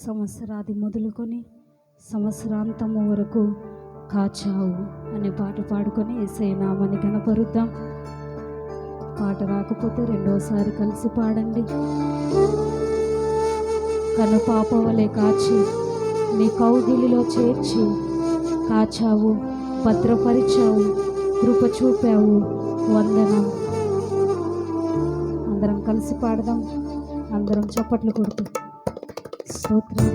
సంవత్సరాది మొదలుకొని సంవత్సరాంతము వరకు కాచావు అనే పాట పాడుకొని యేసయ్య నామాన్ని గణపరుద్దాం. పాట రాకపోతే రెండోసారి కలిసి పాడండి. కను పాప వలె కాచి నీ కౌగిలిలో చేర్చి కాచావు, భద్రపరిచావు, కృప చూపావు, వందనం. అందరం కలిసి పాడదాం, అందరం చప్పట్లు కొడుతూ. స్తోత్రం.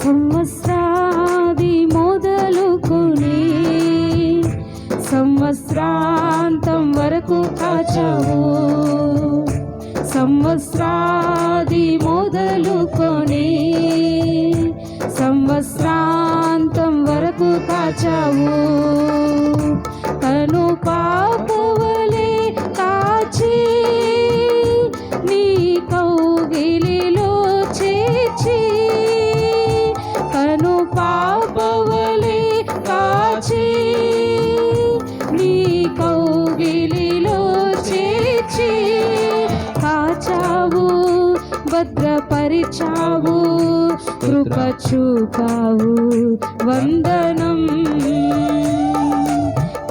సంవత్సరాది మొదలుకొని సంవత్సరాంతం వరకు కాచావు. సంవత్సరాది మొదలుకొని సంవత్సరాంతం వరకు కాచావు. కను పాపవలే కాచి నీ కౌగిలిలో చేర్చి కను పాపవలే కాచి నీ కౌగిలిలో చేర్చి కాచావు, భద్రపరిచావు, కృప చూపావు, వందనం.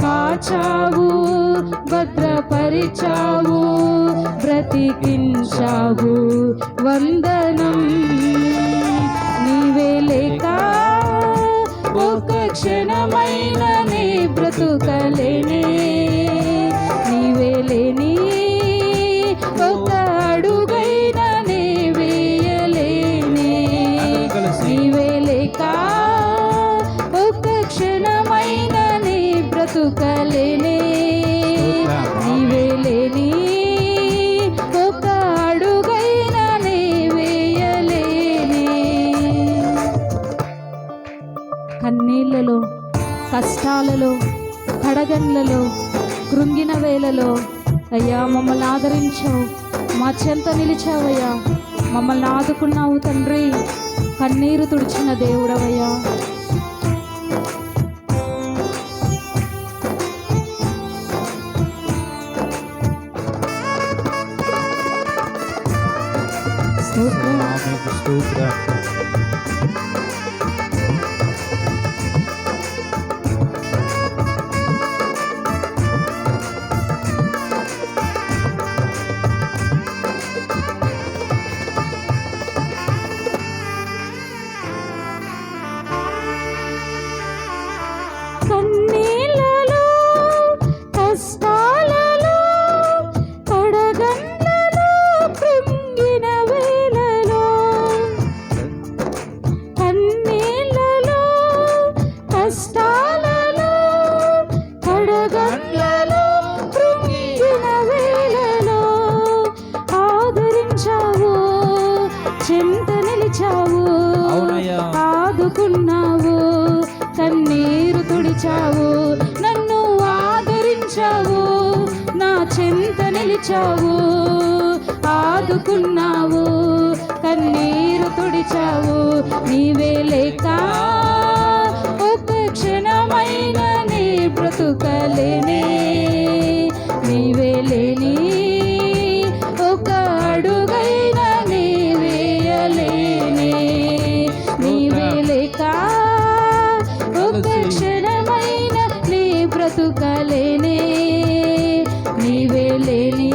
కాచావు, భద్రపరిచావు, బ్రతికించావు, వందనం. నీవే లేక ఒక క్షణమైన నీ బ్రతుకలేనే, నీవే లేని ఒక అడుగైన నీ వేయలేనే. నీవే లేక ఒక క్షణమైన నీ బ్రతుకలేనే, నీవే లేని ఒక అడుగైన నీ వేయలేనే. కన్నీళ్లలో, కష్టాలలో, కడగండ్లలో, కృంగిన వేళలో అయ్యా మమ్మల్ని ఆదరించావు, మా చెంత నిలిచావయ్యా, మమ్మల్ని ఆదుకున్నావు తండ్రి. కన్నీరు తుడిచిన దేవుడవయ్యా. కన్నీళ్లలో, కష్టాలలో, కడగండ్లలో, కృంగిన వేళలో, కన్నీళ్లలో, కష్టాలలో, కడగండ్లలో, కృంగిన వేళలో ఆదరించావు, చెంత నిలిచావు, ఆదుకున్నావు, కన్నీరు తుడిచావు, నన్ను ఆదరించావు, నా చెంత నిలిచావు, ఆదుకున్నావు, కన్నీరు తుడిచావు. నీవే లేక ఒక క్షణమైన నీ బ్రతుకలేనే, నీవే లేని ఒక అడుగైన నీ వేయలేనే. నీవే లేక ఒక క్షణమైన నీ బ్రతుకలేనే, నీవే లేని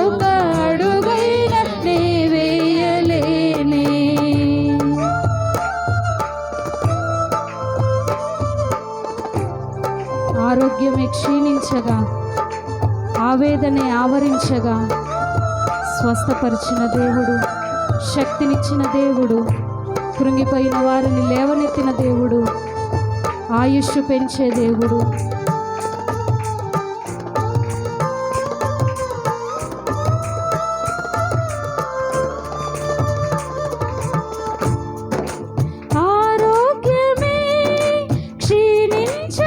ఒక అడుగైన నీ వేయలేనే. ఆరోగ్యమే క్షీణించగా, ఆవేదనే ఆవరించగా స్వస్థపరిచిన దేవుడు, శక్తినిచ్చిన దేవుడు, కృంగిపోయిన వారిని లేవనెత్తిన దేవుడు, ఆయుష్ పెంచే దేవుడు. ఆరోగ్యమే క్షీణించ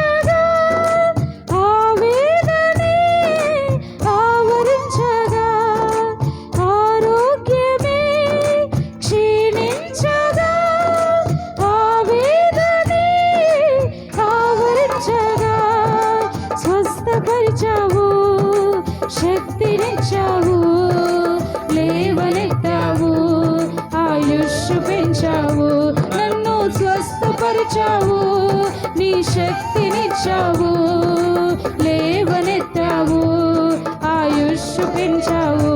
శక్తినిచ్చావు, లేవనెత్తావు, ఆయుష్ పెంచావు, నన్ను స్వస్థపరిచావు. నీ శక్తినిచ్చావు, లేవనెత్తావు, ఆయుష్ పెంచావు.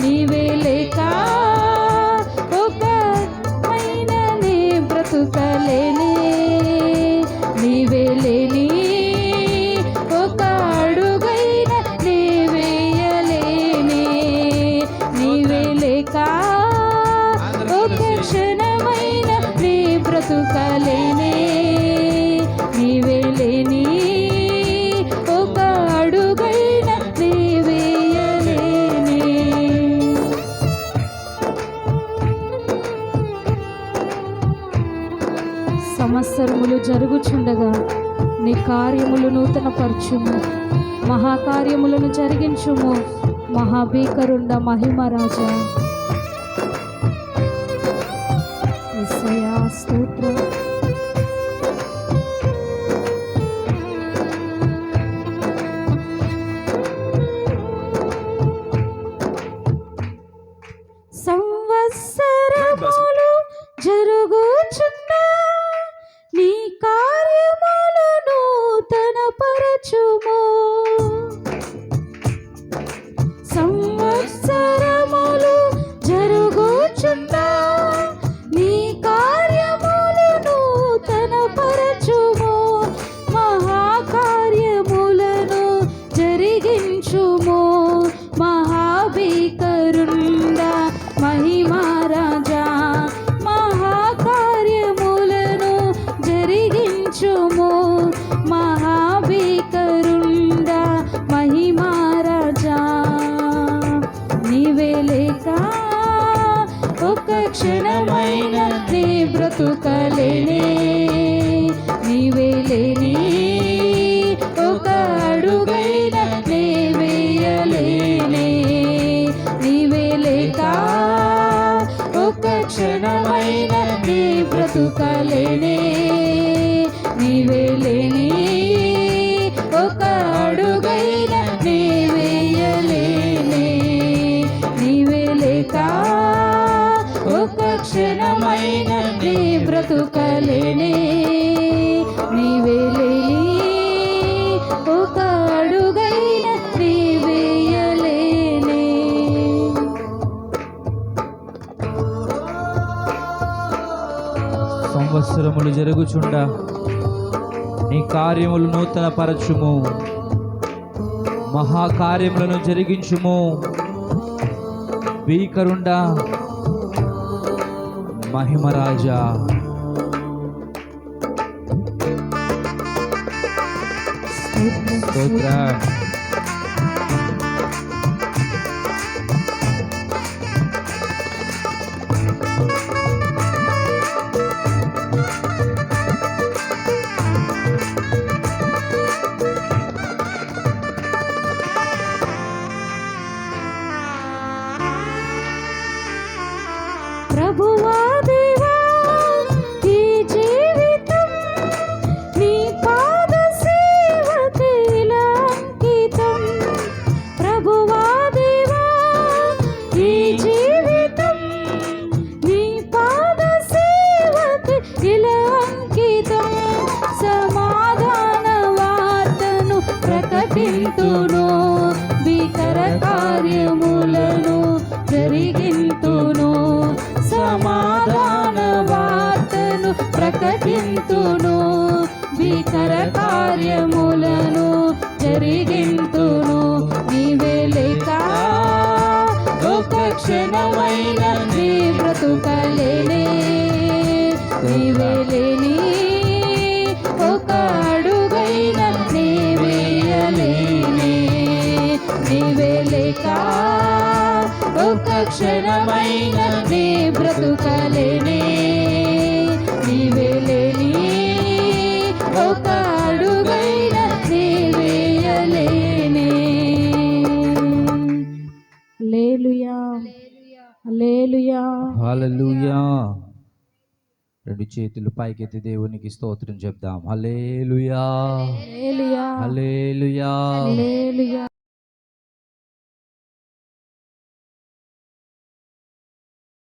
నీవే లేక ఒక మైననే బ్రతుకలేనే, నీవే లేని ఒక అడుగైన నే వేయలేనే. నీవే లేక ఒక క్షణమైన నే బ్రతుకలేనే, నీవే లేని ఒక అడుగైన నే వేయలేనే. సంవత్సరములు జరుగుచుండగా నీ కార్యములు నూతనపరచుము, మహాకార్యములను జరిగించుము, మహాభీకరుండ మహిమరాజా. యేసయ్యా స్తోత్రం. సంవత్సరములు జరుగుచున్నా నీ కార్యములు నూతనపరచుము. సంవత్సరములు జరుగుచున్నా నీ కార్యములు నూతనపరచుము, మహాకార్యములను జరిగించుము, మహాభీకరుండ మహిమరాజా. మహాకార్యములను జరిగించుము, మహాభీకరుండ మహిమరాజా. నీవే లేక ఒక క్షణమైన నీ బ్రతుకలేనే, నీవే లేని ఒక అడుగైన నే వేయలేనే. నీవే లేక ఒక క్షణమైన నీ బ్రతుకలేనే, నీవే లేని ఒక అడుగైన నే వేయలేనే. నీవే లేక ఒక క్షణమైన నీ బ్రతుకలేనే, నీవే లేని ఒక అడుగైన నీ వేయలేనే. సంవత్సరములు జరుగుచుండా నీ కార్యములు నూతన పరచుము, మహాకార్యములను జరిగించుము, భీకరుండ మహిమరాజా. స్తోత్రం. ప్రభువా దేవా, ఈ జీవితం నీ పాద సేవకే ఇలా అంకితం. ప్రభువా దేవా, ఈ జీవితం నీ పాద సేవకే ఇలా అంకితం. సమాధాన వార్తను ప్రకటింతును, భీకర కార్యములను జరిగింతును. సమాధాన వార్తను ప్రకటింతును, భీకర కార్యములను జరిగింతును. నీవే లేక ఒక క్షణమైన నీ బ్రతుకలేనే, నీవే లేని ఒక అడుగైన నీ వేయలేనే. నీవే లేక ఒక క్షణమైన నీ బ్రతుకలేనే, నీవే లేని ఒక అడుగైన నీ వేయలేనే. హల్లెలూయా, హల్లెలూయా, హల్లెలూయా. రెండు చేతులు పైకెత్తి దేవునికి స్తోత్రం చెప్దాం. హల్లెలూయా, హల్లెలూయా, హల్లెలూయా. హల్లెలూయా.